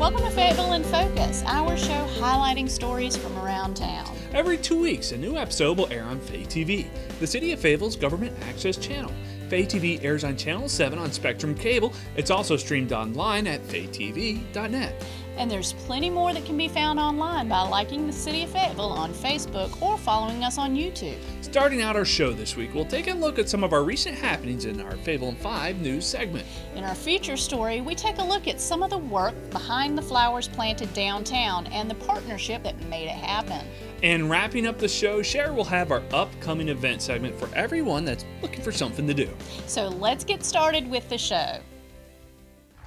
Welcome to Fayetteville in Focus, our show highlighting stories from around town. Every 2 weeks, a new episode will air on FayTV, the City of Fayetteville's government access channel. FayTV airs on Channel 7 on Spectrum Cable. It's also streamed online at faytv.net. And there's plenty more that can be found online by liking the City of Fayetteville on Facebook or following us on YouTube. Starting out our show this week, we'll take a look at some of our recent happenings in our Fayetteville in 5 news segment. In our feature story, we take a look at some of the work behind the flowers planted downtown and the partnership that made it happen. And wrapping up the show, Cher will have our upcoming event segment for everyone that's looking for something to do. So let's get started with the show.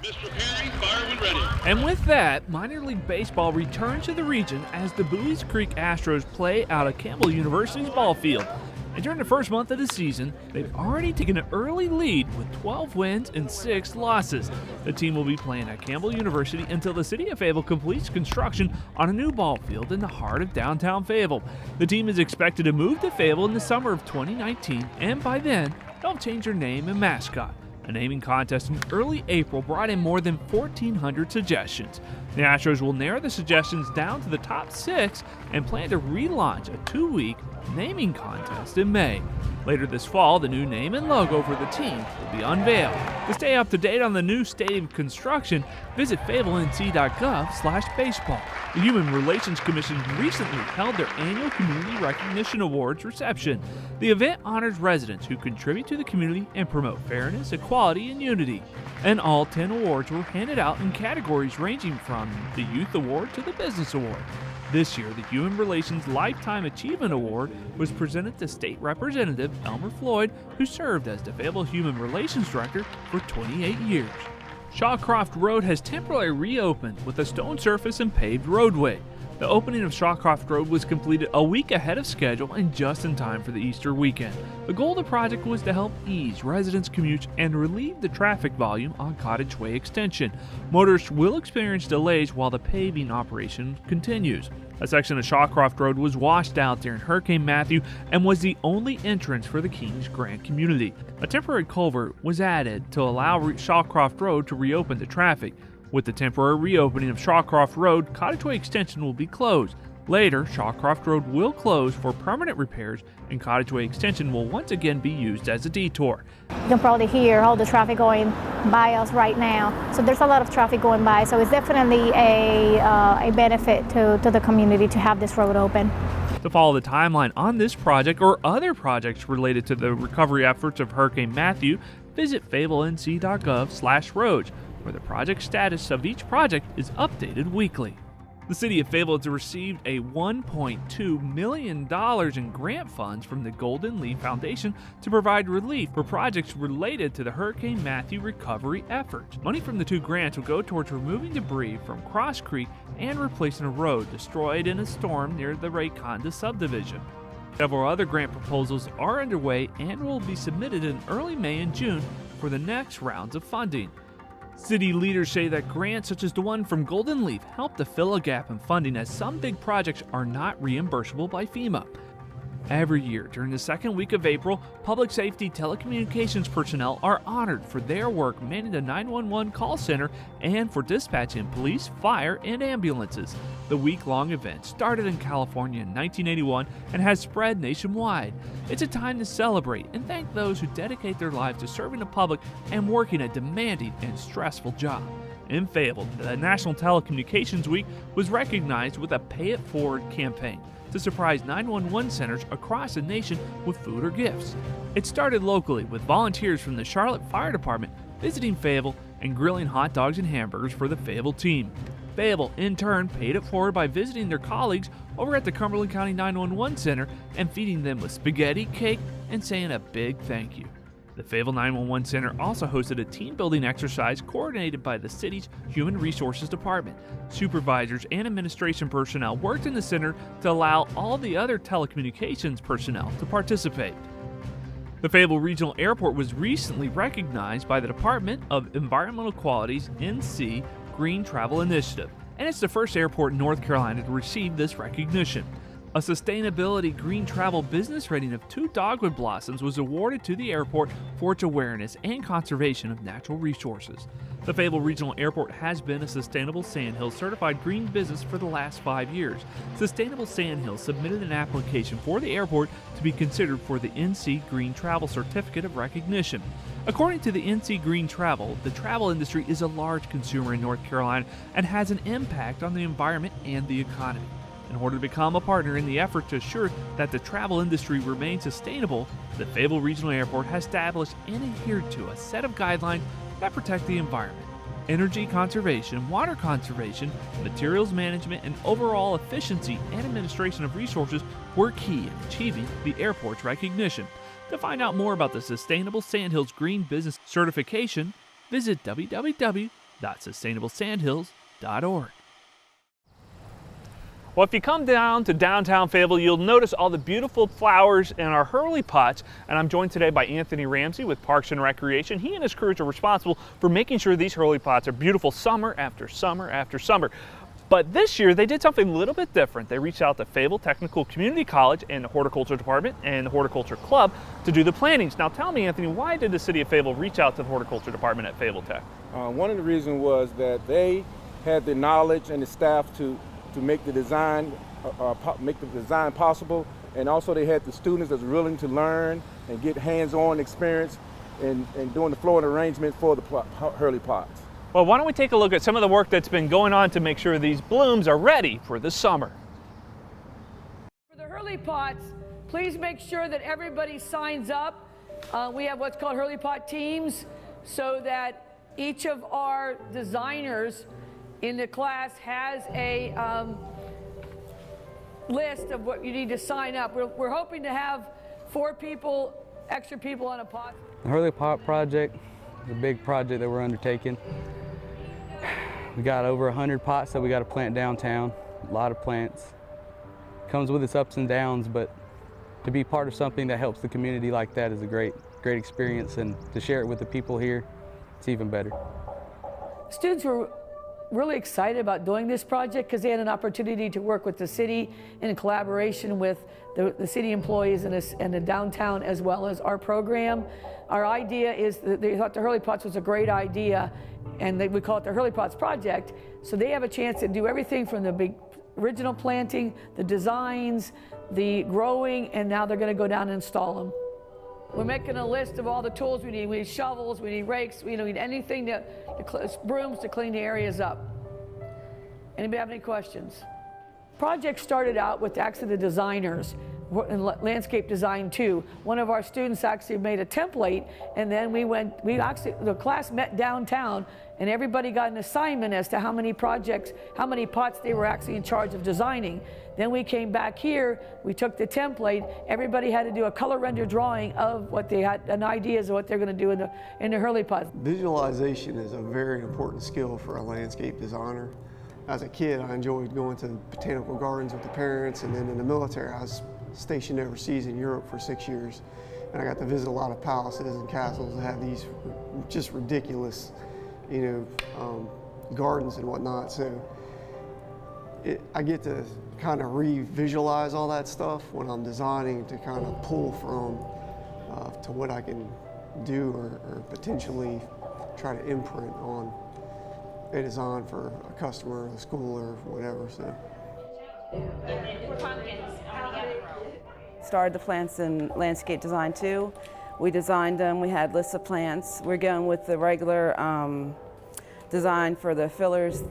Mr. Perry, fire when ready. And with that, minor league baseball returns to the region as the Buies Creek Astros play out of Campbell University's ball field. And during the first month of the season, they've already taken an early lead with 12 wins and 6 losses. The team will be playing at Campbell University until the City of Fayetteville completes construction on a new ball field in the heart of downtown Fayetteville. The team is expected to move to Fayetteville in the summer of 2019, and by then, they'll change their name and mascot. A naming contest in early April brought in more than 1,400 suggestions. The Astros will narrow the suggestions down to the top 6 and plan to relaunch a 2-week naming contest in May. Later this fall, the new name and logo for the team will be unveiled. To stay up to date on the new stadium construction, visit fayettellenc.gov/baseball. The Human Relations Commission recently held their annual Community Recognition Awards reception. The event honors residents who contribute to the community and promote fairness, equality, and unity. And all 10 awards were handed out in categories ranging from the Youth Award to the Business Award. This year, the Human Relations Lifetime Achievement Award was presented to State Representative Elmer Floyd, who served as the Fayetteville Human Relations Director for 28 years. Shawcroft Road has temporarily reopened with a stone surface and paved roadway. The opening of Shawcroft Road was completed a week ahead of schedule and just in time for the Easter weekend. The goal of the project was to help ease residents' commutes and relieve the traffic volume on Cottage Way Extension. Motorists will experience delays while the paving operation continues. A section of Shawcroft Road was washed out during Hurricane Matthew and was the only entrance for the Kings Grant community. A temporary culvert was added to allow Shawcroft Road to reopen to traffic. With the temporary reopening of Shawcroft Road, Cottage Way Extension will be closed. Later, Shawcroft Road will close for permanent repairs, and Cottage Way Extension will once again be used as a detour. You can probably hear all the traffic going by us right now. So there's a lot of traffic going by, so it's definitely a benefit to the community to have this road open. To follow the timeline on this project or other projects related to the recovery efforts of Hurricane Matthew, visit fayettellenc.gov/roads, where the project status of each project is updated weekly. The City of Fayetteville has received a $1.2 million in grant funds from the Golden Leaf Foundation to provide relief for projects related to the Hurricane Matthew recovery efforts. Money from the 2 grants will go towards removing debris from Cross Creek and replacing a road destroyed in a storm near the Rayconda subdivision. Several other grant proposals are underway and will be submitted in early May and June for the next rounds of funding. City leaders say that grants such as the one from Golden Leaf help to fill a gap in funding as some big projects are not reimbursable by FEMA. Every year during the second week of April, public safety telecommunications personnel are honored for their work manning the 911 call center and for dispatching police, fire, and ambulances. The week-long event started in California in 1981 and has spread nationwide. It's a time to celebrate and thank those who dedicate their lives to serving the public and working a demanding and stressful job. In Fayetteville, the National Telecommunications Week was recognized with a Pay It Forward campaign to surprise 911 centers across the nation with food or gifts. It started locally with volunteers from the Charlotte Fire Department visiting Fayetteville and grilling hot dogs and hamburgers for the Fayetteville team. Fayetteville, in turn, paid it forward by visiting their colleagues over at the Cumberland County 911 Center and feeding them with spaghetti, cake, and saying a big thank you. The Fayetteville 911 Center also hosted a team-building exercise coordinated by the city's Human Resources Department. Supervisors and administration personnel worked in the center to allow all the other telecommunications personnel to participate. The Fayetteville Regional Airport was recently recognized by the Department of Environmental Quality's NC Green Travel Initiative, and it's the first airport in North Carolina to receive this recognition. A sustainability green travel business rating of 2 dogwood blossoms was awarded to the airport for its awareness and conservation of natural resources. The Fayetteville Regional Airport has been a Sustainable Sandhills certified green business for the last 5 years. Sustainable Sandhills submitted an application for the airport to be considered for the NC Green Travel Certificate of Recognition. According to the NC Green Travel, the travel industry is a large consumer in North Carolina and has an impact on the environment and the economy. In order to become a partner in the effort to assure that the travel industry remains sustainable, the Fayetteville Regional Airport has established and adhered to a set of guidelines that protect the environment. Energy conservation, water conservation, materials management, and overall efficiency and administration of resources were key in achieving the airport's recognition. To find out more about the Sustainable Sandhills Green Business Certification, visit www.sustainablesandhills.org. Well, if you come down to downtown Fayetteville, you'll notice all the beautiful flowers in our Hurley Pots, and I'm joined today by Anthony Ramsey with Parks and Recreation. He and his crews are responsible for making sure these Hurley Pots are beautiful summer after summer after summer. But this year, they did something a little bit different. They reached out to Fayetteville Technical Community College and the Horticulture Department and the Horticulture Club to do the plantings. Now tell me, Anthony, why did the City of Fayetteville reach out to the Horticulture Department at Fayetteville Tech? One of the reasons was that they had the knowledge and the staff to make the design possible, and also they had the students that's willing to learn and get hands-on experience in doing the floral arrangement for the Hurley Pots. Well, why don't we take a look at some of the work that's been going on to make sure these blooms are ready for the summer. For the Hurley Pots, please make sure that everybody signs up. We have what's called Hurley Pot teams, so that each of our designers in the class has a list of what you need to sign up. We're hoping to have 4 extra people on a pot. The Hurley Pot project is a big project that we're undertaking. We got over 100 pots that we got to plant downtown, a lot of plants. Comes with its ups and downs, but to be part of something that helps the community like that is a great experience, and to share it with the people here, it's even better. Students were really excited about doing this project because they had an opportunity to work with the city in collaboration with the city employees and the downtown, as well as our program. Our idea is that they thought the Hurley Pots was a great idea, and we call it the Hurley Pots Project. So they have a chance to do everything from the big original planting, the designs, the growing, and now they're going to go down and install them. We're making a list of all the tools we need. We need shovels, we need rakes, we need anything brooms to clean the areas up. Anybody have any questions? Project started out with actually the designers in landscape design 2. One of our students actually made a template, and then the class met downtown, and everybody got an assignment as to how many pots they were actually in charge of designing. Then we came back here, we took the template, everybody had to do a color render drawing of what they had, an ideas of what they're going to do in the Hurley Pots. Visualization is a very important skill for a landscape designer. As a kid, I enjoyed going to botanical gardens with the parents, and then in the military, I was stationed overseas in Europe for 6 years, and I got to visit a lot of palaces and castles that have these just ridiculous, gardens and whatnot. So I get to kind of re-visualize all that stuff when I'm designing, to kind of pull from to what I can do or potentially try to imprint on a design for a customer, a school, or whatever. So. Started the plants in landscape design 2. We designed them, we had lists of plants. We're going with the regular design for the fillers,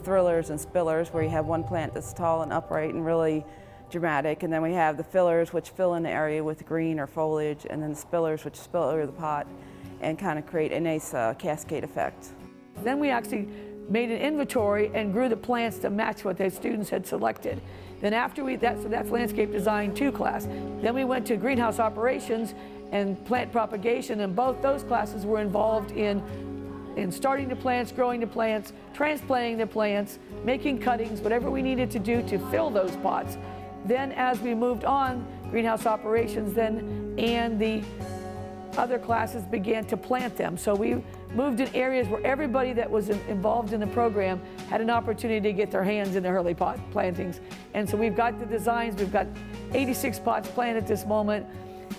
thrillers, and spillers, where you have one plant that's tall and upright and really dramatic, and then we have the fillers, which fill in the area with green or foliage, and then the spillers, which spill over the pot and kind of create a nice cascade effect. Then we actually made an inventory and grew the plants to match what the students had selected. Then after so that's landscape design 2 class. Then we went to greenhouse operations and plant propagation, and both those classes were involved in starting the plants, growing the plants, transplanting the plants, making cuttings, whatever we needed to do to fill those pots. Then as we moved on, greenhouse operations then and the other classes began to plant them. So we moved in areas where everybody that was involved in the program had an opportunity to get their hands in the Hurley Pot plantings. And so we've got the designs, we've got 86 pots planted at this moment,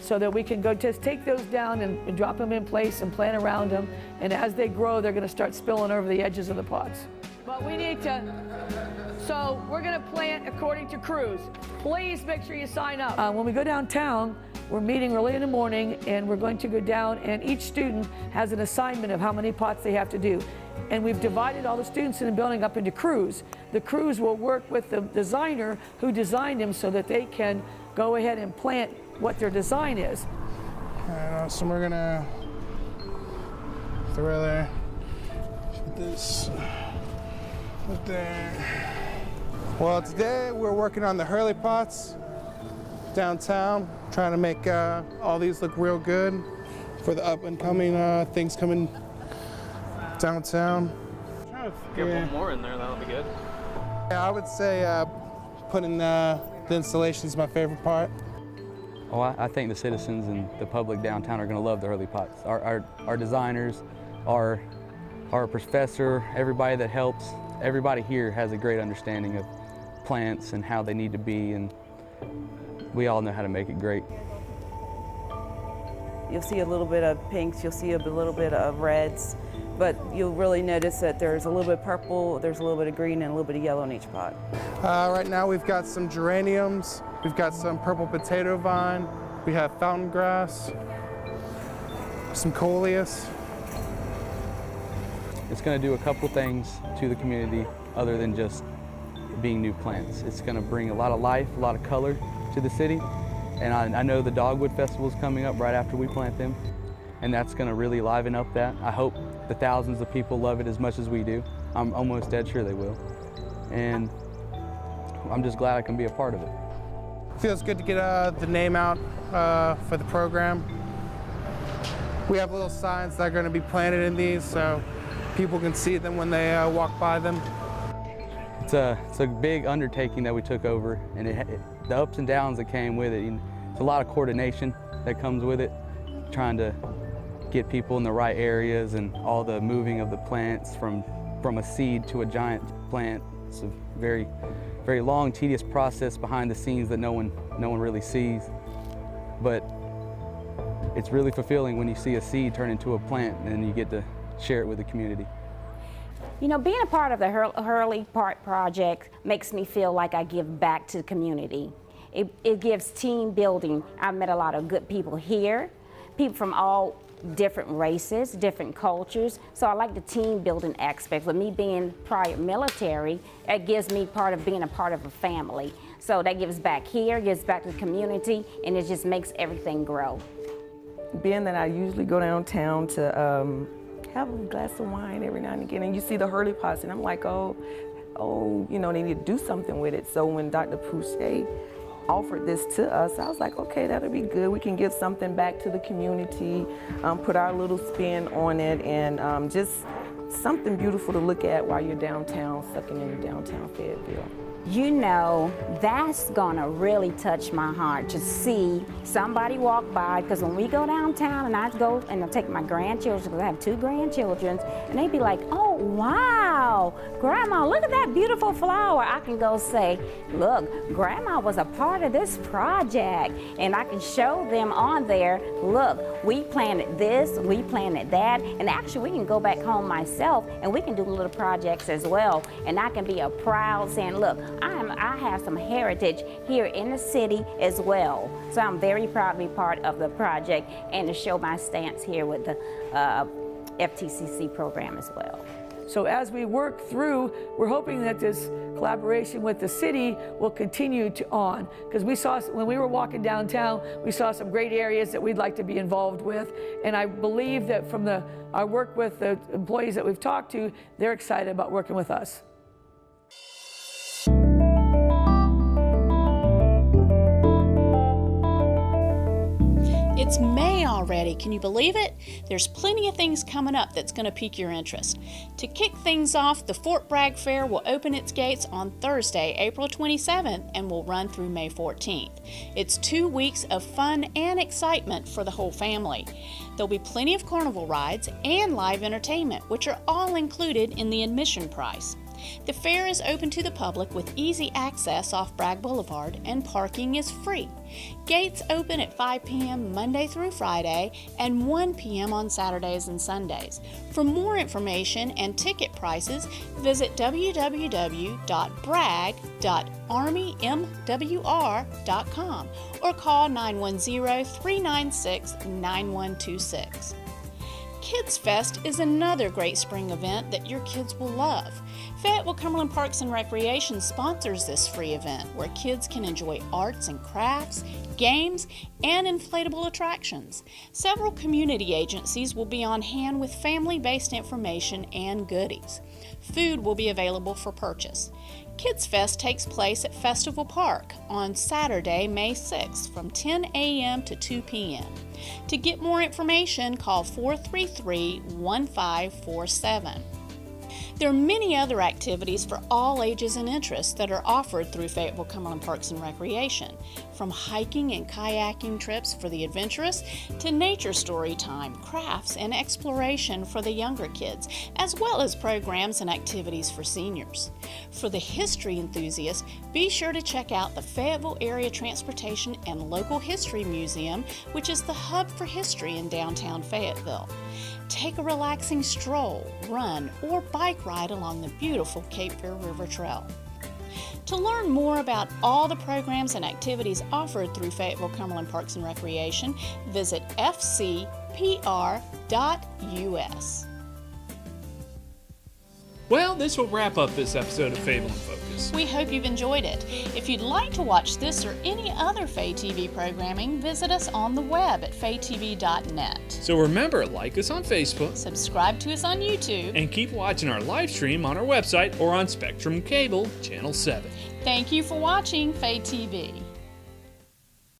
so that we can go just take those down and drop them in place and plant around them. And as they grow, they're going to start spilling over the edges of the pots. But we need to, so we're going to plant according to crews. Please make sure you sign up. When we go downtown, we're meeting early in the morning, and we're going to go down, and each student has an assignment of how many pots they have to do. And we've divided all the students in the building up into crews. The crews will work with the designer who designed them so that they can go ahead and plant what their design is. So we're gonna throw there, put this up there. Well, today we're working on the Hurley Pots downtown, trying to make all these look real good for the up and coming things coming downtown. Get one more in there, that'll be good. Yeah, I would say putting the installation is my favorite part. Oh, I think the citizens and the public downtown are going to love the Hurley Pots. Our designers, our professor, everybody that helps, everybody here has a great understanding of plants and how they need to be, and we all know how to make it great. You'll see a little bit of pinks, you'll see a little bit of reds, but you'll really notice that there's a little bit of purple, there's a little bit of green, and a little bit of yellow in each pot. Right now we've got some geraniums, we've got some purple potato vine, we have fountain grass, some coleus. It's going to do a couple things to the community other than just being new plants. It's going to bring a lot of life, a lot of color to the city. And I know the Dogwood Festival is coming up right after we plant them, and that's going to really liven up that. I hope the thousands of people love it as much as we do. I'm almost dead sure they will. And I'm just glad I can be a part of it. Feels good to get the name out for the program. We have little signs that are going to be planted in these so people can see them when they walk by them. It's a big undertaking that we took over, and the ups and downs that came with it. It's a lot of coordination that comes with it, trying to get people in the right areas and all the moving of the plants from a seed to a giant plant. It's a very, very long, tedious process behind the scenes that no one really sees. But it's really fulfilling when you see a seed turn into a plant and you get to share it with the community. You know, being a part of the Hurley Pot project makes me feel like I give back to the community. It gives team building. I've met a lot of good people here, people from all different races, different cultures. So I like the team building aspect. With me being prior military, it gives me part of being a part of a family. So that gives back here, gives back to the community, and it just makes everything grow. Being that I usually go downtown to have a glass of wine every now and again, and you see the Hurley Pots, and I'm like, oh, you know, they need to do something with it. So when Dr. Pouchet offered this to us, I was like, okay, that'll be good. We can give something back to the community, put our little spin on it, and just something beautiful to look at while you're downtown, sucking in downtown Fayetteville. You know, that's gonna really touch my heart to see somebody walk by, because when we go downtown and I go and I take my grandchildren, because I have 2 grandchildren, and they be like, oh, wow, Grandma, look at that beautiful flower. I can go say, look, Grandma was a part of this project, and I can show them on there, look, we planted this, we planted that, and actually we can go back home myself and we can do little projects as well, and I can be a proud saying, look, I have some heritage here in the city as well. So I'm very proud to be part of the project and to show my stance here with the FTCC program as well. So as we work through, we're hoping that this collaboration with the city will continue on, because we saw, when we were walking downtown, we saw some great areas that we'd like to be involved with, and I believe that from our work with the employees that we've talked to, they're excited about working with us. It's May already. Can you believe it? There's plenty of things coming up that's going to pique your interest. To kick things off, the Fort Bragg Fair will open its gates on Thursday, April 27th, and will run through May 14th. It's 2 weeks of fun and excitement for the whole family. There'll be plenty of carnival rides and live entertainment, which are all included in the admission price. The fair is open to the public with easy access off Bragg Boulevard, and parking is free. Gates open at 5 p.m. Monday through Friday and 1 p.m. on Saturdays and Sundays. For more information and ticket prices, visit www.bragg.armymwr.com or call 910-396-9126. Kids Fest is another great spring event that your kids will love. Fayetteville Cumberland Parks and Recreation sponsors this free event where kids can enjoy arts and crafts, games, and inflatable attractions. Several community agencies will be on hand with family-based information and goodies. Food will be available for purchase. Kids Fest takes place at Festival Park on Saturday, May 6th from 10 a.m. to 2 p.m. To get more information, call 433-1547. There are many other activities for all ages and interests that are offered through Fayetteville Cumberland Parks and Recreation, from hiking and kayaking trips for the adventurous to nature story time, crafts, and exploration for the younger kids, as well as programs and activities for seniors. For the history enthusiasts, be sure to check out the Fayetteville Area Transportation and Local History Museum, which is the hub for history in downtown Fayetteville. Take a relaxing stroll, run, or bike ride along the beautiful Cape Fear River Trail. To learn more about all the programs and activities offered through Fayetteville Cumberland Parks and Recreation, visit fcpr.us. Well, this will wrap up this episode of Fayetteville in Focus. We hope you've enjoyed it. If you'd like to watch this or any other FayTV programming, visit us on the web at faytv.net. So remember, like us on Facebook, subscribe to us on YouTube, and keep watching our live stream on our website or on Spectrum Cable, Channel 7. Thank you for watching FayTV.